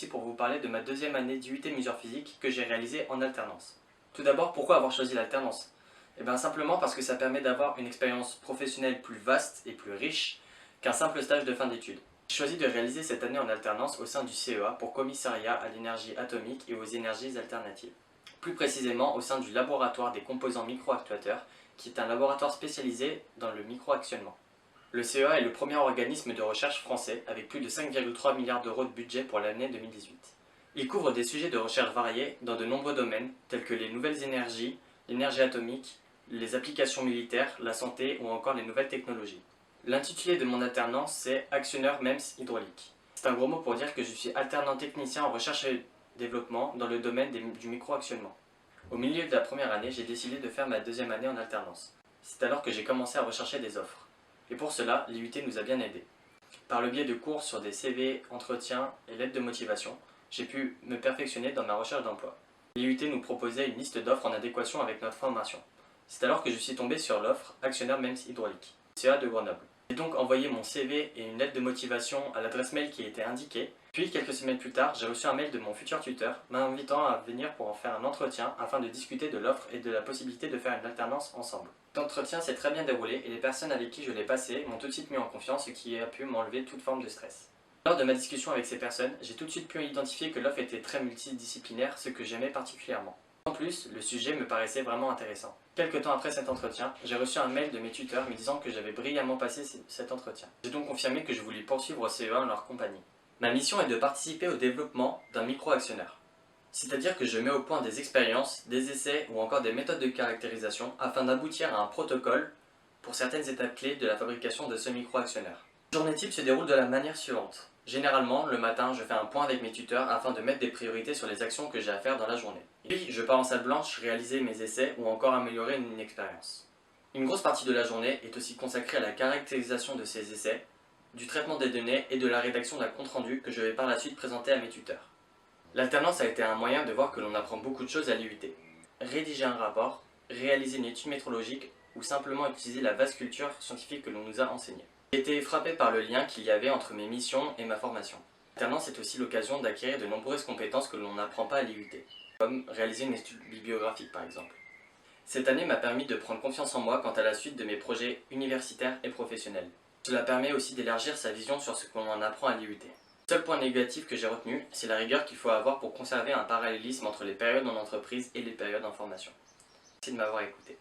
ici pour vous parler de ma deuxième année d'IUT Mesures Physiques que j'ai réalisée en alternance. Tout d'abord, pourquoi avoir choisi l'alternance? Eh bien simplement parce que ça permet d'avoir une expérience professionnelle plus vaste et plus riche qu'un simple stage de fin d'études. J'ai choisi de réaliser cette année en alternance au sein du CEA pour Commissariat à l'énergie atomique et aux énergies alternatives. Plus précisément au sein du laboratoire des composants microactuateurs, qui est un laboratoire spécialisé dans le microactionnement. Le CEA est le premier organisme de recherche français avec plus de 5,3 milliards d'euros de budget pour l'année 2018. Il couvre des sujets de recherche variés dans de nombreux domaines tels que les nouvelles énergies, l'énergie atomique, les applications militaires, la santé ou encore les nouvelles technologies. L'intitulé de mon alternance c'est Actionneur MEMS hydraulique. C'est un gros mot pour dire que je suis alternant technicien en recherche et développement dans le domaine du microactionnement. Au milieu de la première année, j'ai décidé de faire ma deuxième année en alternance. C'est alors que j'ai commencé à rechercher des offres. Et pour cela, l'IUT nous a bien aidés. Par le biais de cours sur des CV, entretiens et lettres de motivation, j'ai pu me perfectionner dans ma recherche d'emploi. L'IUT nous proposait une liste d'offres en adéquation avec notre formation. C'est alors que je suis tombé sur l'offre Actionneur MEMS hydraulique, CA de Grenoble. J'ai donc envoyé mon CV et une lettre de motivation à l'adresse mail qui était indiquée. Puis quelques semaines plus tard, j'ai reçu un mail de mon futur tuteur m'invitant à venir pour en faire un entretien afin de discuter de l'offre et de la possibilité de faire une alternance ensemble. L'entretien s'est très bien déroulé et les personnes avec qui je l'ai passé m'ont tout de suite mis en confiance, ce qui a pu m'enlever toute forme de stress. Lors de ma discussion avec ces personnes, j'ai tout de suite pu identifier que l'offre était très multidisciplinaire, ce que j'aimais particulièrement. En plus, le sujet me paraissait vraiment intéressant. Quelque temps après cet entretien, j'ai reçu un mail de mes tuteurs me disant que j'avais brillamment passé cet entretien. J'ai donc confirmé que je voulais poursuivre au CEA en leur compagnie. Ma mission est de participer au développement d'un micro-actionneur. C'est-à-dire que je mets au point des expériences, des essais ou encore des méthodes de caractérisation afin d'aboutir à un protocole pour certaines étapes clés de la fabrication de ce micro-actionneur. La journée type se déroule de la manière suivante. Généralement, le matin, je fais un point avec mes tuteurs afin de mettre des priorités sur les actions que j'ai à faire dans la journée. Puis, je pars en salle blanche réaliser mes essais ou encore améliorer une expérience. Une grosse partie de la journée est aussi consacrée à la caractérisation de ces essais, du traitement des données et de la rédaction d'un compte-rendu que je vais par la suite présenter à mes tuteurs. L'alternance a été un moyen de voir que l'on apprend beaucoup de choses à l'IUT. Rédiger un rapport, réaliser une étude métrologique ou simplement utiliser la vaste culture scientifique que l'on nous a enseignée. J'ai été frappé par le lien qu'il y avait entre mes missions et ma formation. L'alternance est aussi l'occasion d'acquérir de nombreuses compétences que l'on n'apprend pas à l'IUT, comme réaliser une étude bibliographique par exemple. Cette année m'a permis de prendre confiance en moi quant à la suite de mes projets universitaires et professionnels. Cela permet aussi d'élargir sa vision sur ce qu'on en apprend à l'IUT. Le seul point négatif que j'ai retenu, c'est la rigueur qu'il faut avoir pour conserver un parallélisme entre les périodes en entreprise et les périodes en formation. Merci de m'avoir écouté.